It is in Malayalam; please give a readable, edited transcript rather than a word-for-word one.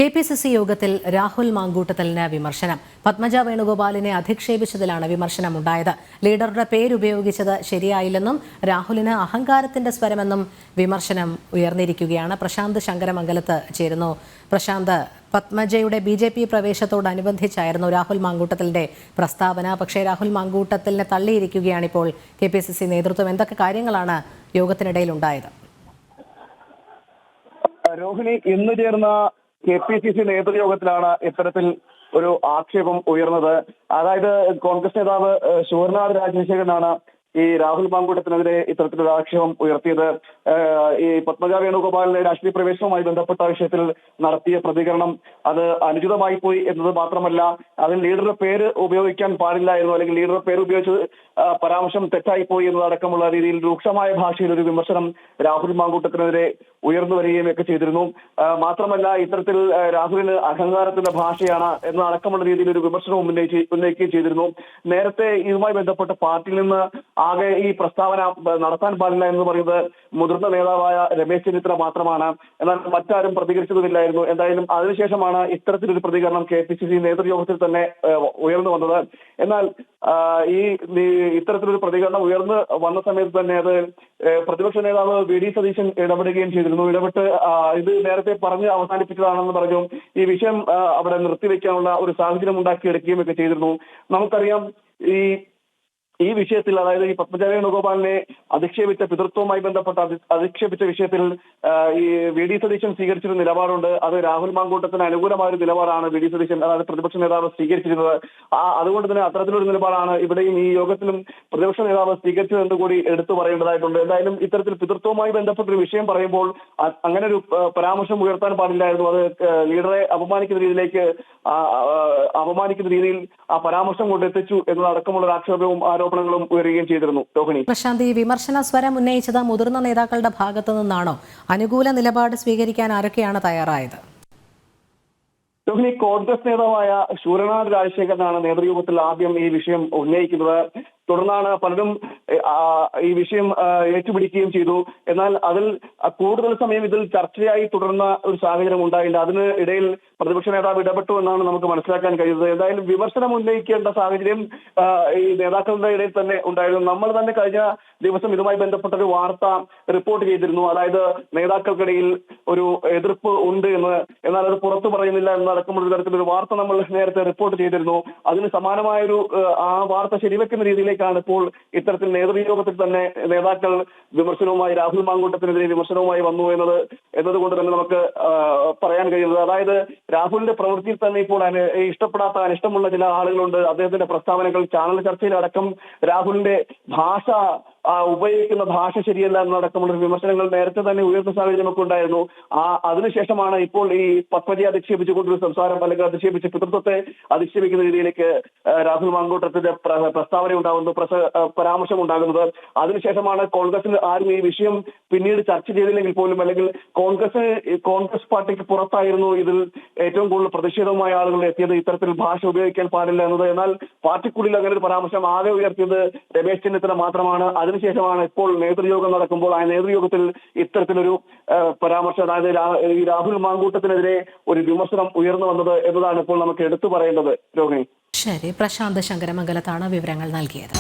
KPCC യോഗത്തിൽ രാഹുൽ മാങ്കൂട്ടത്തലിന് വിമർശനം. പത്മജ വേണുഗോപാലിനെ അധിക്ഷേപിച്ചതിലാണ് വിമർശനമുണ്ടായത്. ലീഡറുടെ പേരുപയോഗിച്ചത് ശരിയായില്ലെന്നും രാഹുലിന് അഹങ്കാരത്തിന്റെ സ്വരമെന്നും വിമർശനം ഉയർന്നിരിക്കുകയാണ്. പ്രശാന്ത് ശങ്കരമംഗലത്ത് ചേരുന്നു. പ്രശാന്ത്, പത്മജയുടെ BJP പ്രവേശത്തോടനുബന്ധിച്ചായിരുന്നു രാഹുൽ മാങ്കൂട്ടത്തലിന്റെ പ്രസ്താവന. പക്ഷേ രാഹുൽ മാങ്കൂട്ടത്തലിനെ തള്ളിയിരിക്കുകയാണിപ്പോൾ KPCC നേതൃത്വം. എന്തൊക്കെ കാര്യങ്ങളാണ് യോഗത്തിനിടയിൽ ഉണ്ടായത്? രോഹിണി, ഇന്ന് ചേർന്ന KPCC നേതൃയോഗത്തിലാണ് ഇത്തരത്തിൽ ഒരു ആക്ഷേപം ഉയർന്നത്. അതായത് കോൺഗ്രസ് നേതാവ് ശൂരനാട് രാജശേഖരനാണ് ഈ രാഹുൽ മാങ്കൂട്ടത്തിനെതിരെ ഇത്തരത്തിലൊരു ആക്ഷേപം ഉയർത്തിയത്. ഈ പത്മജ വേണുഗോപാലിന്റെ രാഷ്ട്രീയ പ്രവേശനവുമായി ബന്ധപ്പെട്ട വിഷയത്തിൽ നടത്തിയ പ്രതികരണം അത് അനുചിതമായി പോയി എന്നത് മാത്രമല്ല, അതിൽ ലീഡറുടെ പേര് ഉപയോഗിക്കാൻ പാടില്ലായിരുന്നു, അല്ലെങ്കിൽ ലീഡറുടെ പേര് ഉപയോഗിച്ച് പരാമർശം തെറ്റായി പോയി എന്നതടക്കമുള്ള രീതിയിൽ രൂക്ഷമായ ഭാഷയിൽ ഒരു വിമർശനം രാഹുൽ മാങ്കൂട്ടത്തിനെതിരെ ഉയർന്നു വരികയും ഒക്കെ ചെയ്തിരുന്നു. മാത്രമല്ല, ഇത്തരത്തിൽ രാഹുലിന് അഹങ്കാരത്തിന്റെ ഭാഷയാണ് എന്നടക്കമുള്ള രീതിയിൽ ഒരു വിമർശനവും ഉന്നയിക്കുകയും ചെയ്തിരുന്നു. നേരത്തെ ഇതുമായി ബന്ധപ്പെട്ട് പാർട്ടിയിൽ നിന്ന് ആകെ ഈ പ്രസ്താവന നടത്താൻ പാടില്ല എന്ന് പറയുന്നത് മുതിർന്ന നേതാവായ രമേശ് ചെന്നിത്തല മാത്രമാണ്. എന്നാൽ മറ്റാരും പ്രതികരിച്ചതുമില്ലായിരുന്നു. എന്തായാലും അതിനുശേഷമാണ് ഇത്തരത്തിലൊരു പ്രതികരണം KPCC നേതൃയോഗത്തിൽ തന്നെ ഉയർന്നു വന്നത്. എന്നാൽ ഈ ഇത്തരത്തിലൊരു പ്രതികരണം ഉയർന്നു വന്ന സമയത്ത് തന്നെ അത് പ്രതിപക്ഷ നേതാവ് VD സതീശൻ ഇടപെടുകയും ചെയ്തിരുന്നു. ഇടപെട്ട് ഇത് നേരത്തെ പറഞ്ഞ് അവസാനിപ്പിച്ചതാണെന്ന് പറഞ്ഞു ഈ വിഷയം അവിടെ നിർത്തിവെക്കാനുള്ള ഒരു സാഹചര്യം ഉണ്ടാക്കിയെടുക്കുകയും ഒക്കെ ചെയ്തിരുന്നു. നമുക്കറിയാം, ഈ വിഷയത്തിൽ, അതായത് ഈ പത്മജ വേണുഗോപാലിനെ അധിക്ഷേപിച്ച പിതൃത്വവുമായി ബന്ധപ്പെട്ട അധിക്ഷേപിച്ച വിഷയത്തിൽ ഈ VD സതീശൻ സ്വീകരിച്ചൊരു നിലപാടുണ്ട്. അത് രാഹുൽ മാങ്കൂട്ടത്തിന് അനുകൂലമായ ഒരു നിലപാടാണ് VD സതീശൻ, അതായത് പ്രതിപക്ഷ നേതാവ് സ്വീകരിച്ചിരുന്നത്. അതുകൊണ്ട് തന്നെ അത്തരത്തിലൊരു നിലപാടാണ് ഇവിടെയും ഈ യോഗത്തിലും പ്രതിപക്ഷ നേതാവ് സ്വീകരിച്ചതെന്ന് കൂടി എടുത്തു പറയേണ്ടതായിട്ടുണ്ട്. എന്തായാലും ഇത്തരത്തിൽ പിതൃത്വവുമായി ബന്ധപ്പെട്ടൊരു വിഷയം പറയുമ്പോൾ അങ്ങനെ ഒരു പരാമർശം ഉയർത്താൻ പാടില്ലായിരുന്നു. അത് ലീഡറെ അപമാനിക്കുന്ന രീതിയിൽ ആ പരാമർശം കൊണ്ട് എത്തിച്ചു എന്നതടക്കമുള്ള ഒരു ആക്ഷേപവും ആരോപണങ്ങളും ഉയരുകയും ചെയ്തിരുന്നു. രോഹിണി, പ്രശാന്ത്, ഈ വിമർശന സ്വരം ഉന്നയിച്ചത് മുതിർന്ന നേതാക്കളുടെ ഭാഗത്തു നിന്നാണോ? അനുകൂല നിലപാട് സ്വീകരിക്കാൻ ആരൊക്കെയാണ് തയ്യാറായത്? രോഹിണി, കോൺഗ്രസ് നേതാവായ ശൂരനാട് രാജശേഖരനാണ് നേതൃയോഗത്തിൽ ആദ്യം ഈ വിഷയം ഉന്നയിക്കുന്നത്. തുടർന്നാണ് പലരും ഈ വിഷയം ഏറ്റുപിടിക്കുകയും ചെയ്തു. എന്നാൽ അതിൽ കൂടുതൽ സമയം ഇതിൽ ചർച്ചയായി തുടർന്ന ഒരു സാഹചര്യം ഉണ്ടായില്ല. അതിന് ഇടയിൽ പ്രതിപക്ഷ നേതാവ് ഇടപെട്ടു എന്നാണ് നമുക്ക് മനസ്സിലാക്കാൻ കഴിയുന്നത്. എന്തായാലും വിമർശനം ഉന്നയിക്കേണ്ട സാഹചര്യം ഈ നേതാക്കളുടെ ഇടയിൽ തന്നെ ഉണ്ടായിരുന്നു. നമ്മൾ തന്നെ കഴിഞ്ഞ ദിവസം ഇതുമായി ബന്ധപ്പെട്ട ഒരു വാർത്ത റിപ്പോർട്ട് ചെയ്തിരുന്നു. അതായത് നേതാക്കൾക്കിടയിൽ ഒരു എതിർപ്പ് ഉണ്ട് എന്ന്, എന്നാൽ അത് പുറത്തു പറയുന്നില്ല എന്നടക്കമുള്ള തരത്തിലൊരു വാർത്ത നമ്മൾ നേരത്തെ റിപ്പോർട്ട് ചെയ്തിരുന്നു. അതിന് സമാനമായൊരു ആ വാർത്ത ശരിവെക്കുന്ന രീതിയിലേക്കാണ് ഇപ്പോൾ ഇത്തരത്തിൽ നേതൃയോഗത്തിൽ തന്നെ നേതാക്കൾ വിമർശനവുമായി, രാഹുൽ മാങ്കൂട്ടത്തിനെതിരെ വിമർശനവുമായി വന്നു എന്നതുകൊണ്ട് തന്നെ നമുക്ക് പറയാൻ കഴിയുന്നത്. അതായത് രാഹുലിന്റെ പ്രവൃത്തിയിൽ തന്നെ ഇപ്പോൾ ഇഷ്ടപ്പെടാത്ത, അനിഷ്ടമുള്ള ചില ആളുകളുണ്ട്. അദ്ദേഹത്തിന്റെ പ്രസ്താവനകൾ, ചാനൽ ചർച്ചയിലടക്കം രാഹുലിന്റെ ഭാഷ, ഉപയോഗിക്കുന്ന ഭാഷ ശരിയല്ല എന്നടക്കമുള്ള വിമർശനങ്ങൾ നേരത്തെ തന്നെ ഉയർന്ന സാഹചര്യമൊക്കെ ഉണ്ടായിരുന്നു. അതിനുശേഷമാണ് ഇപ്പോൾ ഈ പത്മജയെ അധിക്ഷേപിച്ചുകൊണ്ടൊരു സംസാരം, അല്ലെങ്കിൽ അധിക്ഷേപിച്ച് പിതൃത്വത്തെ അധിക്ഷേപിക്കുന്ന രീതിയിലേക്ക് രാഹുൽ മാങ്കൂട്ടത്തിന്റെ പ്രസ്താവന ഉണ്ടാകുന്നത്, പരാമർശം ഉണ്ടാകുന്നത്. അതിനുശേഷമാണ് കോൺഗ്രസിൽ ആരും ഈ വിഷയം പിന്നീട് ചർച്ച ചെയ്തില്ലെങ്കിൽ പോലും, അല്ലെങ്കിൽ കോൺഗ്രസ് പാർട്ടിക്ക് പുറത്തായിരുന്നു ഇതിൽ ഏറ്റവും കൂടുതൽ പ്രതിഷേധവുമായ ആളുകൾ എത്തിയത്, ഇത്തരത്തിൽ ഭാഷ ഉപയോഗിക്കാൻ പാടില്ല എന്നത്. എന്നാൽ പാർട്ടിക്കുള്ളിൽ അങ്ങനെ ഒരു പരാമർശം ആകെ ഉയർത്തിയത് രമേശ് ചെന്നിത്തല മാത്രമാണ്. അതിനുശേഷമാണ് ഇപ്പോൾ നേതൃയോഗം നടക്കുമ്പോൾ ആ നേതൃയോഗത്തിൽ ഇത്തരത്തിലൊരു പരാമർശം, അതായത് ഈ രാഹുൽ മാങ്കൂട്ടത്തിനെതിരെ ഒരു വിമർശനം ഉയർന്നു വന്നത് എന്നതാണ് ഇപ്പോൾ നമുക്ക് എടുത്തു പറയേണ്ടത്. രോഹിണി, ശരി. പ്രശാന്ത് ശങ്കരമംഗലത്താണ് വിവരങ്ങൾ നൽകിയത്.